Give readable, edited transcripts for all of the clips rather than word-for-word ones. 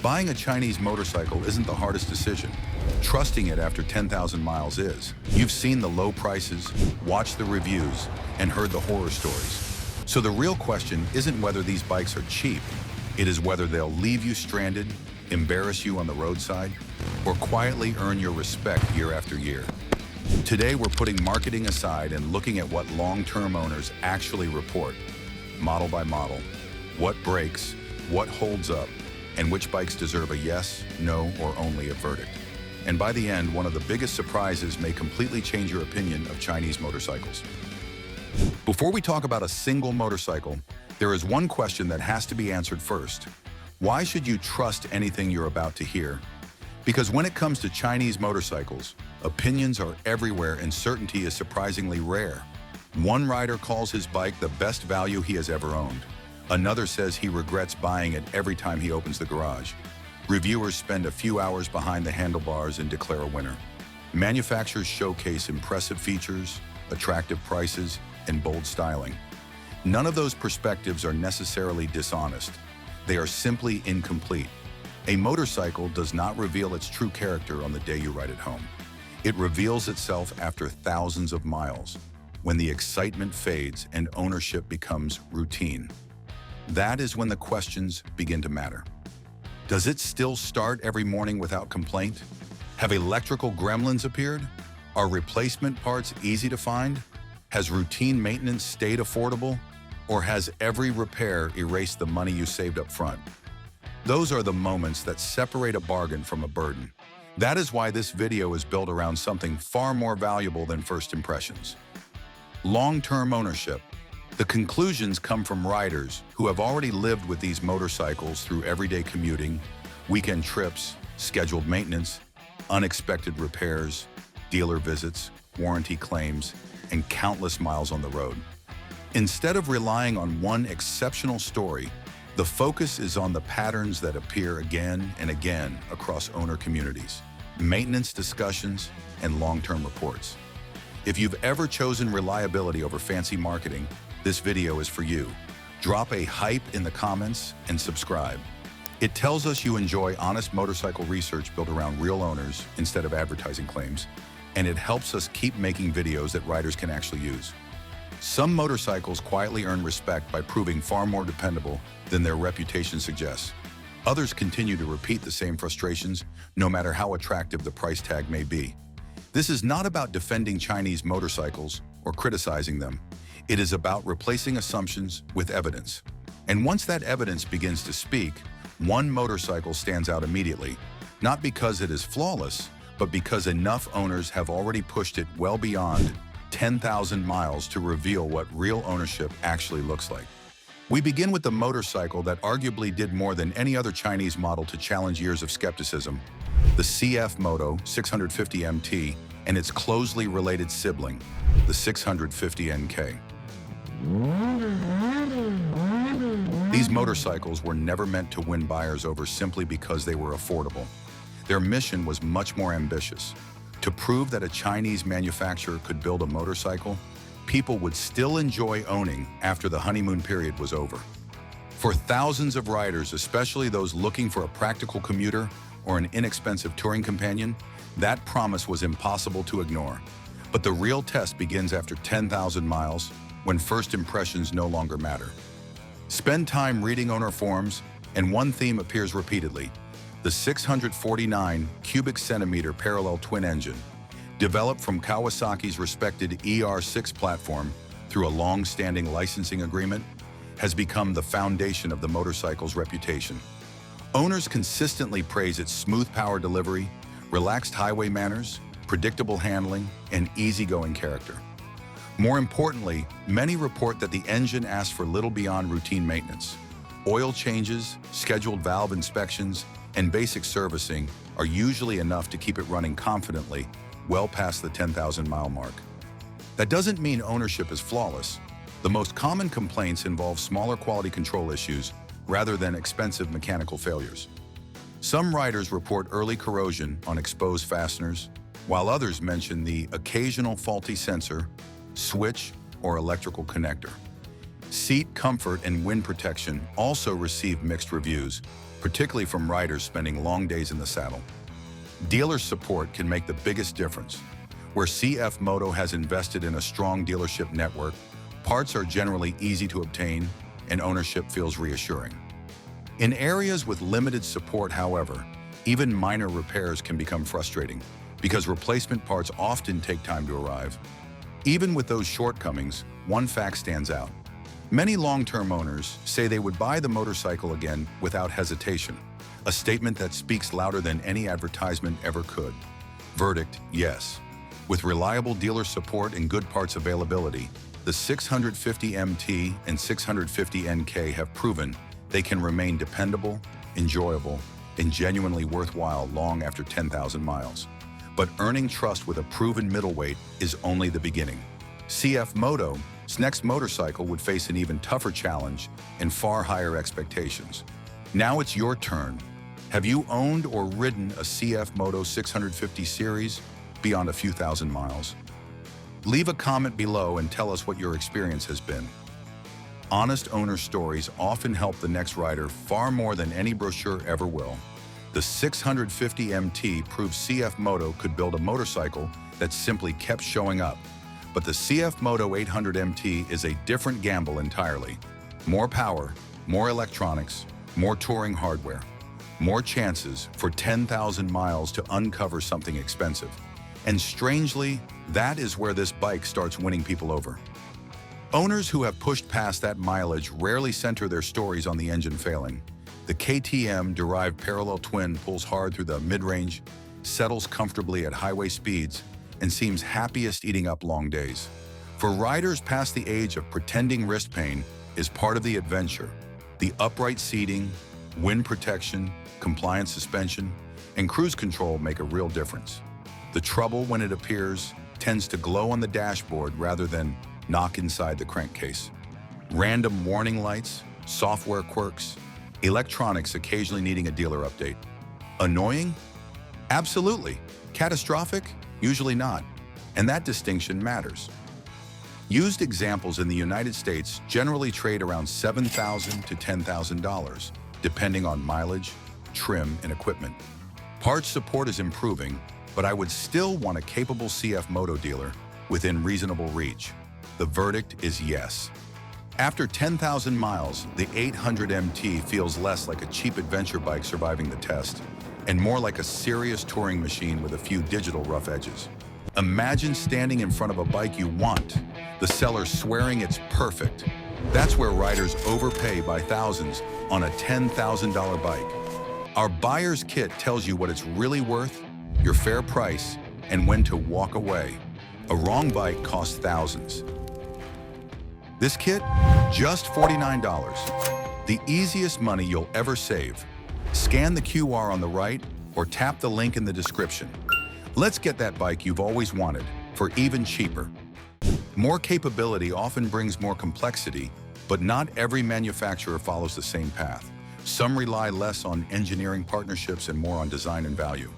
Buying a Chinese motorcycle isn't the hardest decision. Trusting it after 10,000 miles is. You've seen the low prices, watched the reviews, and heard the horror stories. So the real question isn't whether these bikes are cheap. It is whether they'll leave you stranded, embarrass you on the roadside, or quietly earn your respect year after year. Today, we're putting marketing aside and looking at what long-term owners actually report, model by model. What breaks, what holds up, and which bikes deserve a yes, no, or only a verdict. And by the end, one of the biggest surprises may completely change your opinion of Chinese motorcycles. Before we talk about a single motorcycle, there is one question that has to be answered first. Why should you trust anything you're about to hear? Because when it comes to Chinese motorcycles, opinions are everywhere and certainty is surprisingly rare. One rider calls his bike the best value he has ever owned. Another says he regrets buying it every time he opens the garage. Reviewers spend a few hours behind the handlebars and declare a winner. Manufacturers showcase impressive features, attractive prices, and bold styling. None of those perspectives are necessarily dishonest. They are simply incomplete. A motorcycle does not reveal its true character on the day you ride it home. It reveals itself after thousands of miles, when the excitement fades and ownership becomes routine. That is when the questions begin to matter. Does it still start every morning without complaint? Have electrical gremlins appeared? Are replacement parts easy to find? Has routine maintenance stayed affordable? Or has every repair erased the money you saved up front? Those are the moments that separate a bargain from a burden. That is why this video is built around something far more valuable than first impressions. Long-term ownership. The conclusions come from riders who have already lived with these motorcycles through everyday commuting, weekend trips, scheduled maintenance, unexpected repairs, dealer visits, warranty claims, and countless miles on the road. Instead of relying on one exceptional story, the focus is on the patterns that appear again and again across owner communities, maintenance discussions, and long-term reports. If you've ever chosen reliability over fancy marketing, this video is for you. Drop a hype in the comments and subscribe. It tells us you enjoy honest motorcycle research built around real owners instead of advertising claims, and it helps us keep making videos that riders can actually use. Some motorcycles quietly earn respect by proving far more dependable than their reputation suggests. Others continue to repeat the same frustrations, no matter how attractive the price tag may be. This is not about defending Chinese motorcycles or criticizing them. It is about replacing assumptions with evidence. And once that evidence begins to speak, one motorcycle stands out immediately, not because it is flawless, but because enough owners have already pushed it well beyond 10,000 miles to reveal what real ownership actually looks like. We begin with the motorcycle that arguably did more than any other Chinese model to challenge years of skepticism, the CFMOTO 650MT and its closely related sibling, the 650NK. These motorcycles were never meant to win buyers over simply because they were affordable. Their mission was much more ambitious. To prove that a Chinese manufacturer could build a motorcycle people would still enjoy owning after the honeymoon period was over. For thousands of riders, especially those looking for a practical commuter or an inexpensive touring companion, that promise was impossible to ignore. But the real test begins after 10,000 miles, when first impressions no longer matter. Spend time reading owner forums, and one theme appears repeatedly: the 649 cubic centimeter parallel twin engine, developed from Kawasaki's respected ER6 platform through a long-standing licensing agreement, has become the foundation of the motorcycle's reputation. Owners consistently praise its smooth power delivery, relaxed highway manners, predictable handling, and easygoing character. More importantly, many report that the engine asks for little beyond routine maintenance. Oil changes, scheduled valve inspections, and basic servicing are usually enough to keep it running confidently well past the 10,000-mile mark. That doesn't mean ownership is flawless. The most common complaints involve smaller quality control issues rather than expensive mechanical failures. Some riders report early corrosion on exposed fasteners, while others mention the occasional faulty sensor, switch, or electrical connector. Seat comfort and wind protection also receive mixed reviews, particularly from riders spending long days in the saddle. Dealer support can make the biggest difference. Where CFMOTO has invested in a strong dealership network, parts are generally easy to obtain and ownership feels reassuring. In areas with limited support, however, even minor repairs can become frustrating because replacement parts often take time to arrive. Even with those shortcomings, one fact stands out. Many long-term owners say they would buy the motorcycle again without hesitation, a statement that speaks louder than any advertisement ever could. Verdict, yes. With reliable dealer support and good parts availability, the 650MT and 650NK have proven they can remain dependable, enjoyable, and genuinely worthwhile long after 10,000 miles. But earning trust with a proven middleweight is only the beginning. CFMOTO's next motorcycle would face an even tougher challenge and far higher expectations. Now it's your turn. Have you owned or ridden a CFMOTO 650 series beyond a few thousand miles? Leave a comment below and tell us what your experience has been. Honest owner stories often help the next rider far more than any brochure ever will. The 650MT proves CFMOTO could build a motorcycle that simply kept showing up. But the CFMOTO 800MT is a different gamble entirely. More power, more electronics, more touring hardware, more chances for 10,000 miles to uncover something expensive. And strangely, that is where this bike starts winning people over. Owners who have pushed past that mileage rarely center their stories on the engine failing. The KTM-derived parallel twin pulls hard through the mid-range, settles comfortably at highway speeds, and seems happiest eating up long days. For riders past the age of pretending wrist pain is part of the adventure. The upright seating, wind protection, compliant suspension, and cruise control make a real difference. The trouble, when it appears, tends to glow on the dashboard rather than knock inside the crankcase. Random warning lights, software quirks, electronics occasionally needing a dealer update. Annoying? Absolutely. Catastrophic? Usually not. And that distinction matters. Used examples in the United States generally trade around $7,000 to $10,000, depending on mileage, trim, and equipment. Parts support is improving, but I would still want a capable CFMOTO dealer within reasonable reach. The verdict is yes. After 10,000 miles, the 800MT feels less like a cheap adventure bike surviving the test, and more like a serious touring machine with a few digital rough edges. Imagine standing in front of a bike you want, the seller swearing it's perfect. That's where riders overpay by thousands on a $10,000 bike. Our buyer's kit tells you what it's really worth, your fair price, and when to walk away. A wrong bike costs thousands. This kit, just $49. The easiest money you'll ever save. Scan the QR on the right or tap the link in the description. Let's get that bike you've always wanted for even cheaper. More capability often brings more complexity, but not every manufacturer follows the same path. Some rely less on engineering partnerships and more on design and value.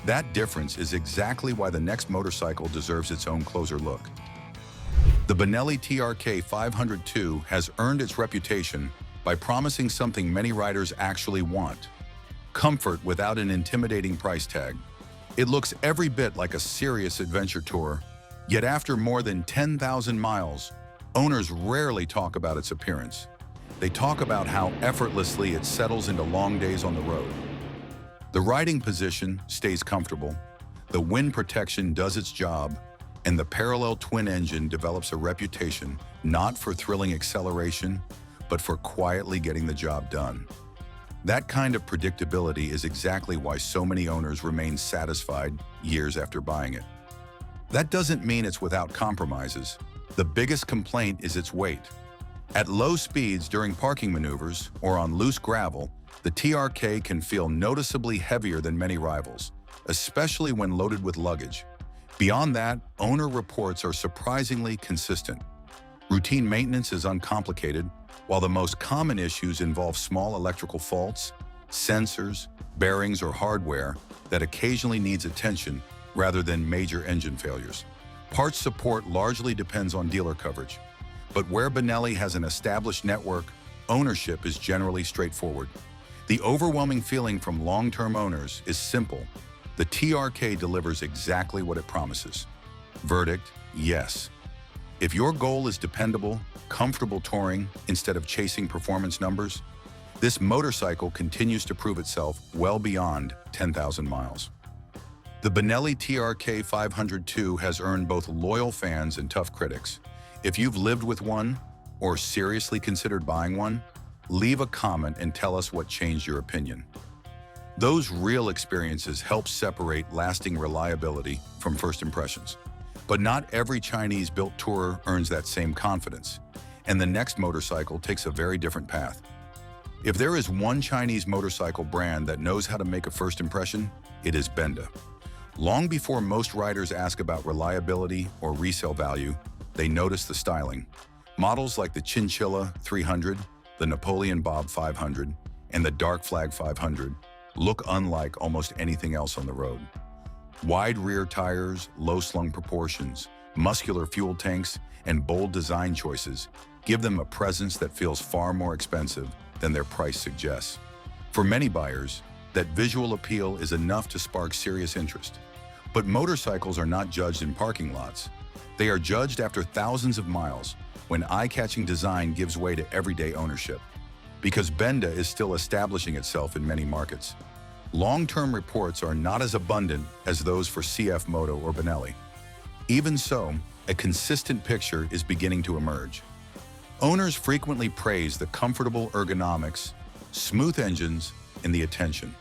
That difference is exactly why the next motorcycle deserves its own closer look. The Benelli TRK 502 has earned its reputation by promising something many riders actually want: comfort without an intimidating price tag. It looks every bit like a serious adventure tour, yet after more than 10,000 miles, owners rarely talk about its appearance. They talk about how effortlessly it settles into long days on the road. The riding position stays comfortable, the wind protection does its job, and the parallel twin engine develops a reputation not for thrilling acceleration, but for quietly getting the job done. That kind of predictability is exactly why so many owners remain satisfied years after buying it. That doesn't mean it's without compromises. The biggest complaint is its weight. At low speeds during parking maneuvers or on loose gravel, the TRK can feel noticeably heavier than many rivals, especially when loaded with luggage. Beyond that, owner reports are surprisingly consistent. Routine maintenance is uncomplicated, while the most common issues involve small electrical faults, sensors, bearings, or hardware that occasionally needs attention rather than major engine failures. Parts support largely depends on dealer coverage, but where Benelli has an established network, ownership is generally straightforward. The overwhelming feeling from long-term owners is simple. The TRK delivers exactly what it promises. Verdict, yes. If your goal is dependable, comfortable touring instead of chasing performance numbers, this motorcycle continues to prove itself well beyond 10,000 miles. The Benelli TRK 502 has earned both loyal fans and tough critics. If you've lived with one or seriously considered buying one, leave a comment and tell us what changed your opinion. Those real experiences help separate lasting reliability from first impressions. But not every Chinese-built tourer earns that same confidence, and the next motorcycle takes a very different path. If there is one Chinese motorcycle brand that knows how to make a first impression, it is Benda. Long before most riders ask about reliability or resale value, they notice the styling. Models like the 𝗕𝗨𝗬𝗘𝗥𝗧 300, the Napoleon Bob 500, and the Dark Flag 500 look unlike almost anything else on the road. Wide rear tires, low-slung proportions, muscular fuel tanks, and bold design choices give them a presence that feels far more expensive than their price suggests. For many buyers, that visual appeal is enough to spark serious interest. But motorcycles are not judged in parking lots. They are judged after thousands of miles, when eye-catching design gives way to everyday ownership. Because Benda is still establishing itself in many markets. Long-term reports are not as abundant as those for CFMOTO or Benelli. Even so, a consistent picture is beginning to emerge. Owners frequently praise the comfortable ergonomics, smooth engines, and the attention.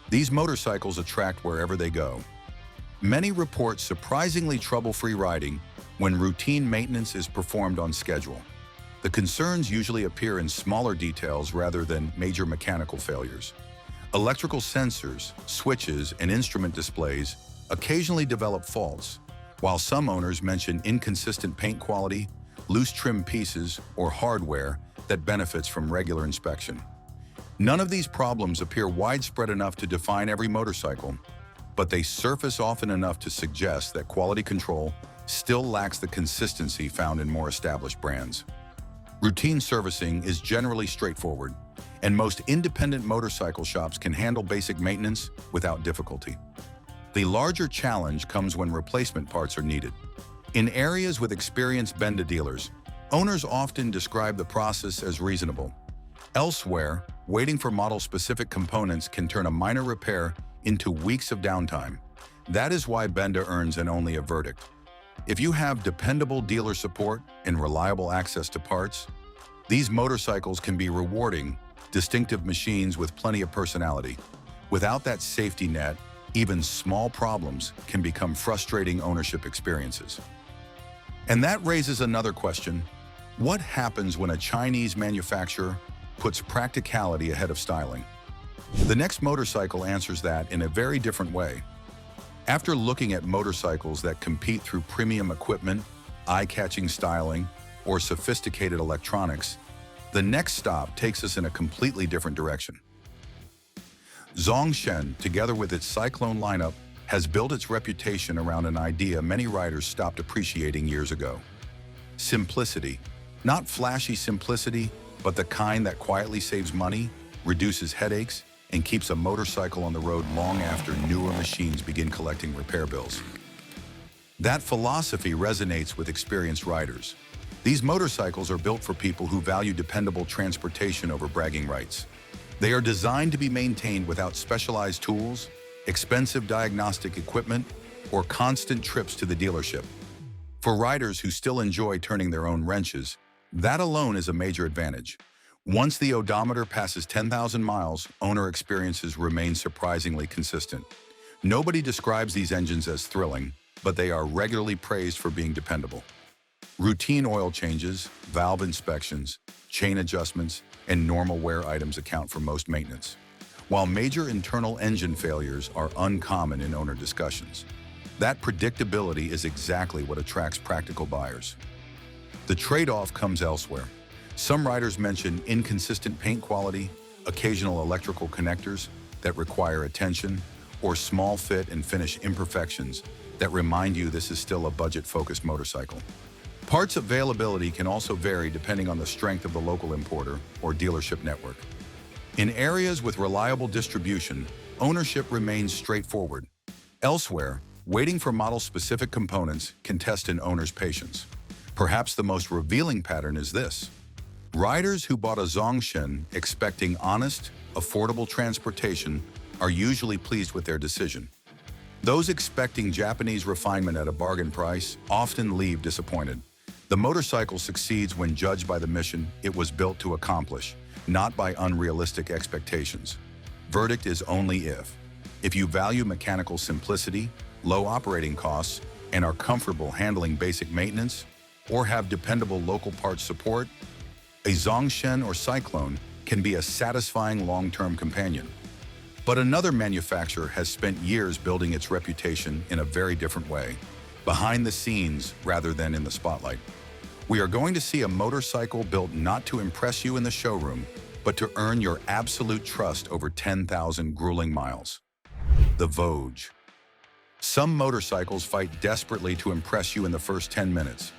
These motorcycles attract wherever they go. Many report surprisingly trouble-free riding when routine maintenance is performed on schedule. The concerns usually appear in smaller details rather than major mechanical failures. Electrical sensors, switches, and instrument displays occasionally develop faults, while some owners mention inconsistent paint quality, loose trim pieces, or hardware that benefits from regular inspection. None of these problems appear widespread enough to define every motorcycle, but they surface often enough to suggest that quality control still lacks the consistency found in more established brands. Routine servicing is generally straightforward, and most independent motorcycle shops can handle basic maintenance without difficulty. The larger challenge comes when replacement parts are needed. In areas with experienced Benda dealers, owners often describe the process as reasonable. Elsewhere, waiting for model-specific components can turn a minor repair into weeks of downtime. That is why Benda earns an only a verdict. If you have dependable dealer support and reliable access to parts, these motorcycles can be rewarding, distinctive machines with plenty of personality. Without that safety net, even small problems can become frustrating ownership experiences. And that raises another question. What happens when a Chinese manufacturer puts practicality ahead of styling? The next motorcycle answers that in a very different way. After looking at motorcycles that compete through premium equipment, eye-catching styling, or sophisticated electronics, the next stop takes us in a completely different direction. Zong Shen, together with its Cyclone lineup, has built its reputation around an idea many riders stopped appreciating years ago. Simplicity. Not flashy simplicity, but the kind that quietly saves money, reduces headaches, and keeps a motorcycle on the road long after newer machines begin collecting repair bills. That philosophy resonates with experienced riders. These motorcycles are built for people who value dependable transportation over bragging rights. They are designed to be maintained without specialized tools, expensive diagnostic equipment, or constant trips to the dealership. For riders who still enjoy turning their own wrenches, that alone is a major advantage. Once the odometer passes 10,000 miles, owner experiences remain surprisingly consistent. Nobody describes these engines as thrilling, but they are regularly praised for being dependable. Routine oil changes, valve inspections, chain adjustments, and normal wear items account for most maintenance, while major internal engine failures are uncommon in owner discussions. That predictability is exactly what attracts practical buyers. The trade-off comes elsewhere. Some riders mention inconsistent paint quality, occasional electrical connectors that require attention, or small fit and finish imperfections that remind you this is still a budget-focused motorcycle. Parts availability can also vary depending on the strength of the local importer or dealership network. In areas with reliable distribution, ownership remains straightforward. Elsewhere, waiting for model-specific components can test an owner's patience. Perhaps the most revealing pattern is this. Riders who bought a Zongshen expecting honest, affordable transportation are usually pleased with their decision. Those expecting Japanese refinement at a bargain price often leave disappointed. The motorcycle succeeds when judged by the mission it was built to accomplish, not by unrealistic expectations. Verdict is only if. If you value mechanical simplicity, low operating costs, and are comfortable handling basic maintenance, or have dependable local parts support, a Zongshen or Cyclone can be a satisfying long-term companion. But another manufacturer has spent years building its reputation in a very different way, behind the scenes rather than in the spotlight. We are going to see a motorcycle built not to impress you in the showroom, but to earn your absolute trust over 10,000 grueling miles. The Voge. Some motorcycles fight desperately to impress you in the first 10 minutes.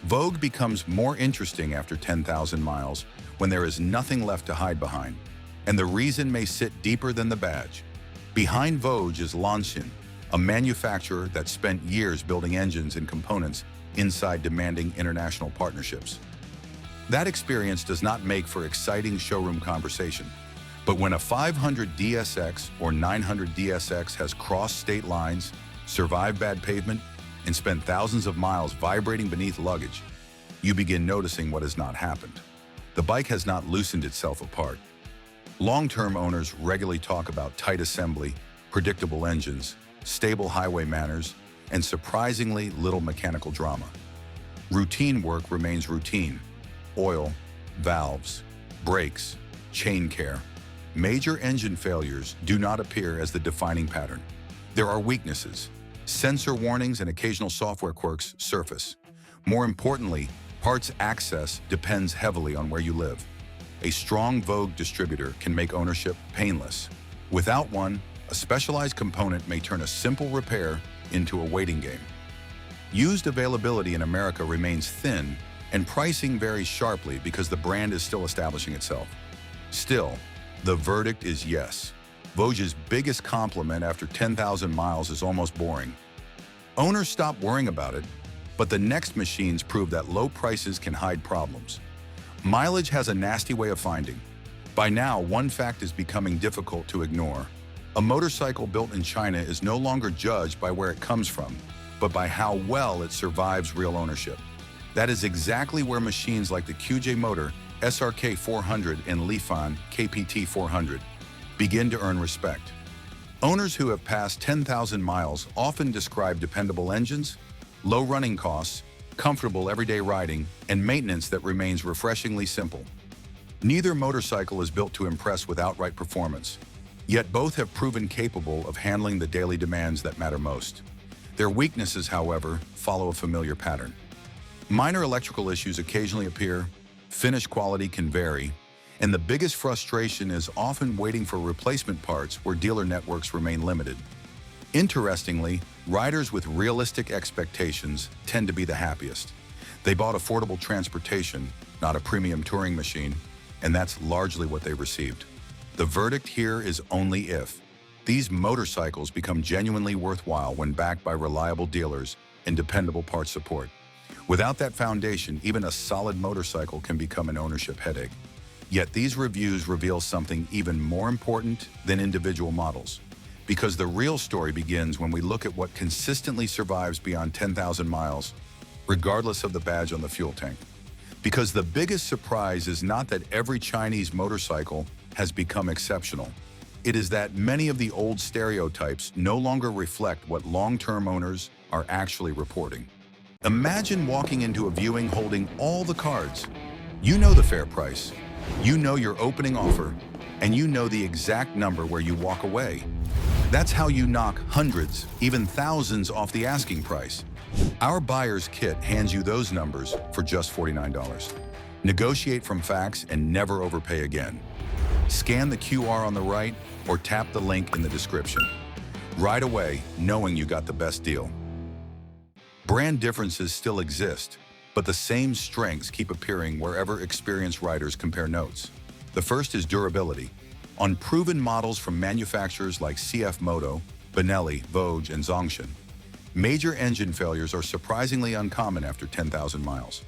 Voge becomes more interesting after 10,000 miles when there is nothing left to hide behind. And the reason may sit deeper than the badge. Behind Voge is Zongshen, a manufacturer that spent years building engines and components inside demanding international partnerships. That experience does not make for exciting showroom conversation. But when a 500 DSX or 900 DSX has crossed state lines, survived bad pavement, and spent thousands of miles vibrating beneath luggage, you begin noticing what has not happened. The bike has not loosened itself apart. Long-term owners regularly talk about tight assembly, predictable engines, stable highway manners, and surprisingly little mechanical drama. Routine work remains routine. Oil, valves, brakes, chain care. Major engine failures do not appear as the defining pattern. There are weaknesses. Sensor warnings and occasional software quirks surface. More importantly, parts access depends heavily on where you live. A strong Vogue distributor can make ownership painless. Without one, a specialized component may turn a simple repair into a waiting game. Used availability in America remains thin, and pricing varies sharply because the brand is still establishing itself. Still, the verdict is yes. Voge's biggest compliment after 10,000 miles is almost boring. Owners stop worrying about it, but the next machines prove that low prices can hide problems. Mileage has a nasty way of finding. By now, one fact is becoming difficult to ignore. A motorcycle built in China is no longer judged by where it comes from, but by how well it survives real ownership. That is exactly where machines like the QJMotor SRK 400 and Lifan KPT 400 begin to earn respect. Owners who have passed 10,000 miles often describe dependable engines, low running costs, comfortable everyday riding, and maintenance that remains refreshingly simple. Neither motorcycle is built to impress with outright performance, yet both have proven capable of handling the daily demands that matter most. Their weaknesses, however, follow a familiar pattern. Minor electrical issues occasionally appear, finish quality can vary, and the biggest frustration is often waiting for replacement parts where dealer networks remain limited. Interestingly, riders with realistic expectations tend to be the happiest. They bought affordable transportation, not a premium touring machine, and that's largely what they received. The verdict here is only if. These motorcycles become genuinely worthwhile when backed by reliable dealers and dependable parts support. Without that foundation, even a solid motorcycle can become an ownership headache. Yet these reviews reveal something even more important than individual models. Because the real story begins when we look at what consistently survives beyond 10,000 miles, regardless of the badge on the fuel tank. Because the biggest surprise is not that every Chinese motorcycle has become exceptional. It is that many of the old stereotypes no longer reflect what long-term owners are actually reporting. Imagine walking into a viewing holding all the cards. You know the fair price, you know your opening offer, and you know the exact number where you walk away. That's how you knock hundreds, even thousands off the asking price. Our buyer's kit hands you those numbers for just $49. Negotiate from facts and never overpay again. Scan the QR on the right or tap the link in the description. Ride away knowing you got the best deal. Brand differences still exist, but the same strengths keep appearing wherever experienced riders compare notes. The first is durability. On proven models from manufacturers like CFMOTO, Benelli, Voge, and Zongshen, major engine failures are surprisingly uncommon after 10,000 miles.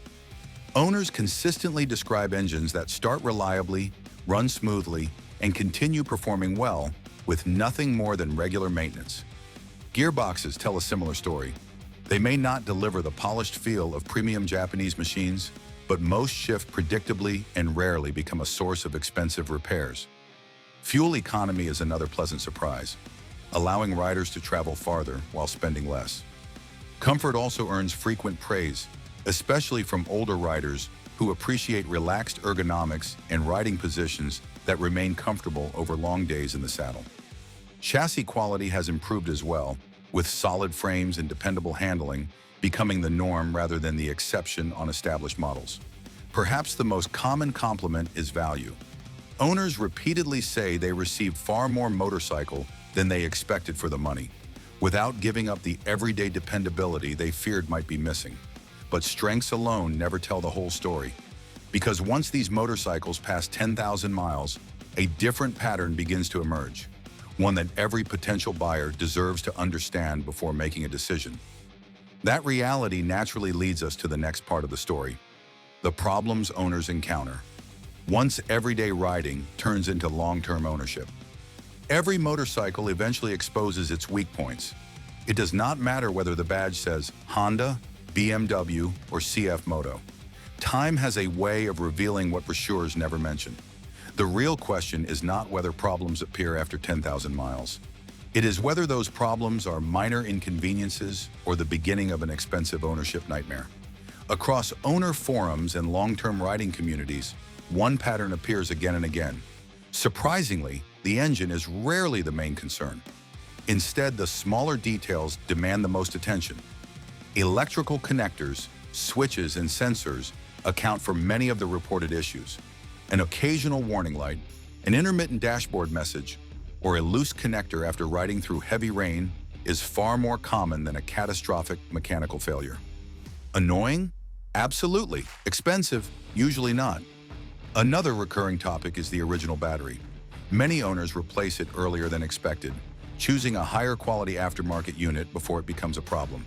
Owners consistently describe engines that start reliably, run smoothly, and continue performing well with nothing more than regular maintenance. Gearboxes tell a similar story. They may not deliver the polished feel of premium Japanese machines, but most shift predictably and rarely become a source of expensive repairs. Fuel economy is another pleasant surprise, allowing riders to travel farther while spending less. Comfort also earns frequent praise, especially from older riders who appreciate relaxed ergonomics and riding positions that remain comfortable over long days in the saddle. Chassis quality has improved as well, with solid frames and dependable handling becoming the norm rather than the exception on established models. Perhaps the most common compliment is value. Owners repeatedly say they received far more motorcycle than they expected for the money, without giving up the everyday dependability they feared might be missing. But strengths alone never tell the whole story, because once these motorcycles pass 10,000 miles, a different pattern begins to emerge, one that every potential buyer deserves to understand before making a decision. That reality naturally leads us to the next part of the story: the problems owners encounter once everyday riding turns into long-term ownership. Every motorcycle eventually exposes its weak points. It does not matter whether the badge says Honda, BMW, or CFMOTO. Time has a way of revealing what brochures never mention. The real question is not whether problems appear after 10,000 miles. It is whether those problems are minor inconveniences or the beginning of an expensive ownership nightmare. Across owner forums and long-term riding communities, one pattern appears again and again. Surprisingly, the engine is rarely the main concern. Instead, the smaller details demand the most attention. Electrical connectors, switches, and sensors account for many of the reported issues. An occasional warning light, an intermittent dashboard message, or a loose connector after riding through heavy rain is far more common than a catastrophic mechanical failure. Annoying? Absolutely. Expensive? Usually not. Another recurring topic is the original battery. Many owners replace it earlier than expected, choosing a higher quality aftermarket unit before it becomes a problem.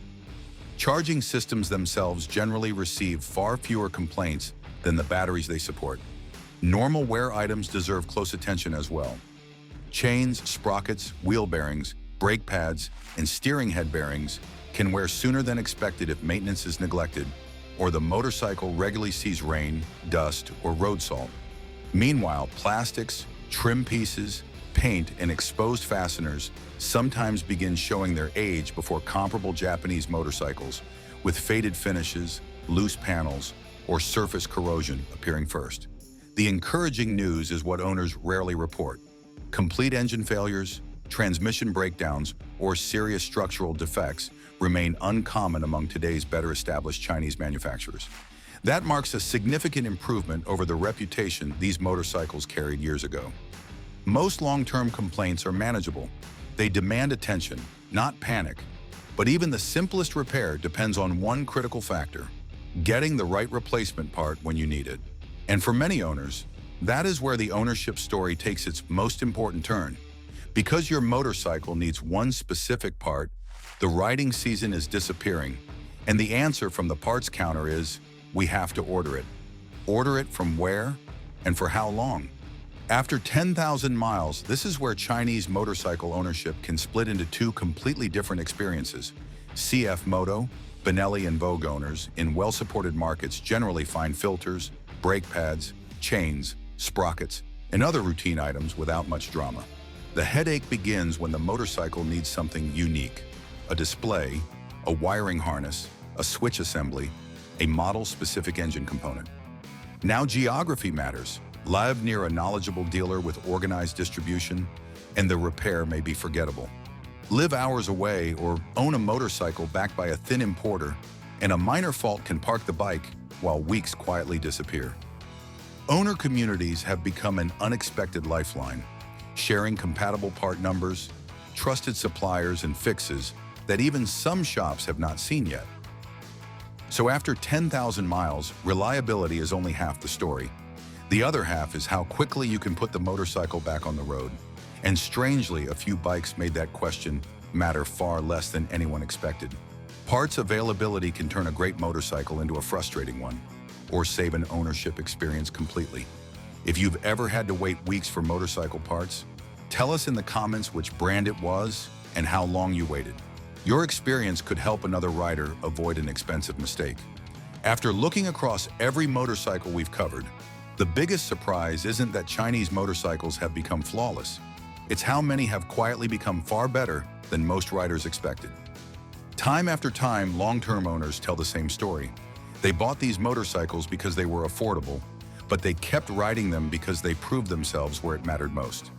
Charging systems themselves generally receive far fewer complaints than the batteries they support. Normal wear items deserve close attention as well. Chains, sprockets, wheel bearings, brake pads, and steering head bearings can wear sooner than expected if maintenance is neglected, or the motorcycle regularly sees rain, dust, or road salt. Meanwhile, plastics, trim pieces, paint, and exposed fasteners sometimes begin showing their age before comparable Japanese motorcycles, with faded finishes, loose panels, or surface corrosion appearing first. The encouraging news is what owners rarely report. Complete engine failures, transmission breakdowns, or serious structural defects remain uncommon among today's better-established Chinese manufacturers. That marks a significant improvement over the reputation these motorcycles carried years ago. Most long-term complaints are manageable. They demand attention, not panic. But even the simplest repair depends on one critical factor: getting the right replacement part when you need it. And for many owners, that is where the ownership story takes its most important turn. Because your motorcycle needs one specific part, the riding season is disappearing, and the answer from the parts counter is, we have to order it. Order it from where and for how long? After 10,000 miles, this is where Chinese motorcycle ownership can split into two completely different experiences. CFMOTO, Benelli, and Vogue owners in well-supported markets generally find filters, brake pads, chains, sprockets, and other routine items without much drama. The headache begins when the motorcycle needs something unique: a display, a wiring harness, a switch assembly, a model-specific engine component. Now geography matters. Live near a knowledgeable dealer with organized distribution, and the repair may be forgettable. Live hours away or own a motorcycle backed by a thin importer, and a minor fault can park the bike while weeks quietly disappear. Owner communities have become an unexpected lifeline, sharing compatible part numbers, trusted suppliers, and fixes that even some shops have not seen yet. So after 10,000 miles, reliability is only half the story. The other half is how quickly you can put the motorcycle back on the road. And strangely, a few bikes made that question matter far less than anyone expected. Parts availability can turn a great motorcycle into a frustrating one, or save an ownership experience completely. If you've ever had to wait weeks for motorcycle parts, tell us in the comments which brand it was and how long you waited. Your experience could help another rider avoid an expensive mistake. After looking across every motorcycle we've covered, the biggest surprise isn't that Chinese motorcycles have become flawless. It's how many have quietly become far better than most riders expected. Time after time, long-term owners tell the same story. They bought these motorcycles because they were affordable, but they kept riding them because they proved themselves where it mattered most.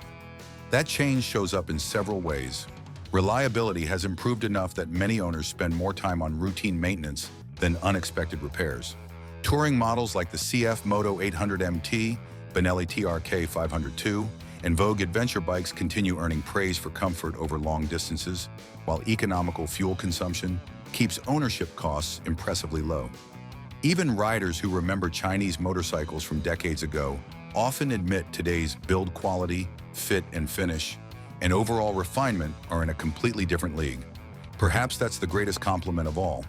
That change shows up in several ways. Reliability has improved enough that many owners spend more time on routine maintenance than unexpected repairs. Touring models like the CFMOTO 800MT, Benelli TRK 502, and Vogue adventure bikes continue earning praise for comfort over long distances, while economical fuel consumption keeps ownership costs impressively low. Even riders who remember Chinese motorcycles from decades ago often admit today's build quality, fit and finish, and overall refinement are in a completely different league. Perhaps that's the greatest compliment of all.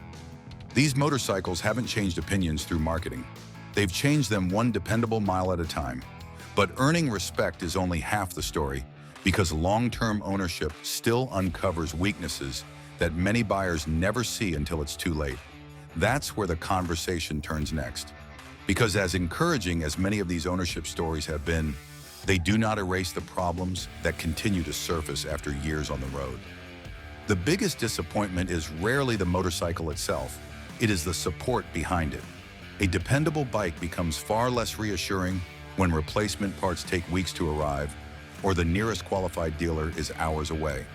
These motorcycles haven't changed opinions through marketing. They've changed them one dependable mile at a time. But earning respect is only half the story, because long-term ownership still uncovers weaknesses that many buyers never see until it's too late. That's where the conversation turns next. Because as encouraging as many of these ownership stories have been, they do not erase the problems that continue to surface after years on the road. The biggest disappointment is rarely the motorcycle itself. It is the support behind it. A dependable bike becomes far less reassuring when replacement parts take weeks to arrive, or the nearest qualified dealer is hours away.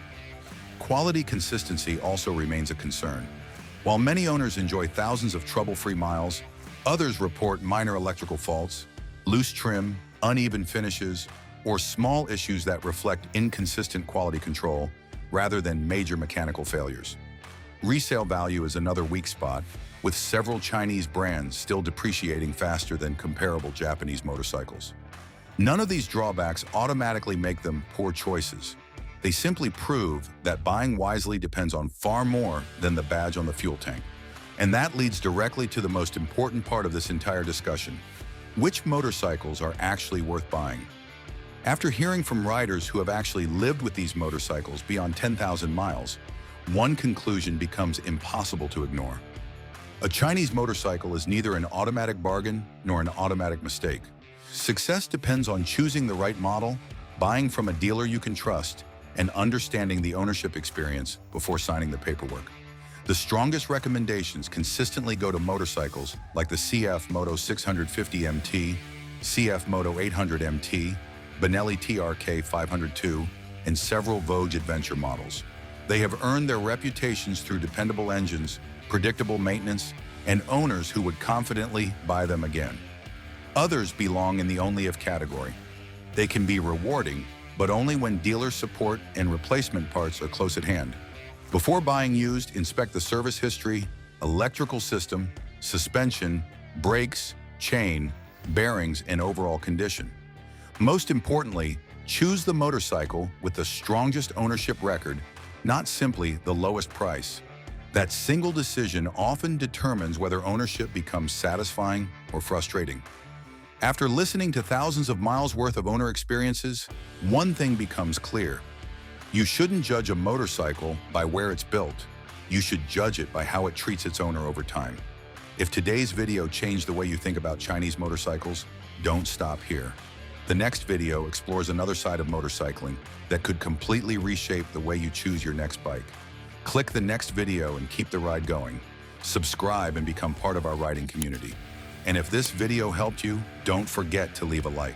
Quality consistency also remains a concern. While many owners enjoy thousands of trouble-free miles, others report minor electrical faults, loose trim, uneven finishes, or small issues that reflect inconsistent quality control rather than major mechanical failures. Resale value is another weak spot, with several Chinese brands still depreciating faster than comparable Japanese motorcycles. None of these drawbacks automatically make them poor choices. They simply prove that buying wisely depends on far more than the badge on the fuel tank. And that leads directly to the most important part of this entire discussion. Which motorcycles are actually worth buying? After hearing from riders who have actually lived with these motorcycles beyond 10,000 miles, one conclusion becomes impossible to ignore. A Chinese motorcycle is neither an automatic bargain nor an automatic mistake. Success depends on choosing the right model, buying from a dealer you can trust, and understanding the ownership experience before signing the paperwork. The strongest recommendations consistently go to motorcycles like the CFMOTO 650MT, CFMOTO 800MT, Benelli TRK 502, and several Voge adventure models. They have earned their reputations through dependable engines, predictable maintenance, and owners who would confidently buy them again. Others belong in the only if category. They can be rewarding, but only when dealer support and replacement parts are close at hand. Before buying used, inspect the service history, electrical system, suspension, brakes, chain, bearings, and overall condition. Most importantly, choose the motorcycle with the strongest ownership record, not simply the lowest price. That single decision often determines whether ownership becomes satisfying or frustrating. After listening to thousands of miles worth of owner experiences, one thing becomes clear. You shouldn't judge a motorcycle by where it's built. You should judge it by how it treats its owner over time. If today's video changed the way you think about Chinese motorcycles, don't stop here. The next video explores another side of motorcycling that could completely reshape the way you choose your next bike. Click the next video and keep the ride going. Subscribe and become part of our riding community. And if this video helped you, don't forget to leave a like.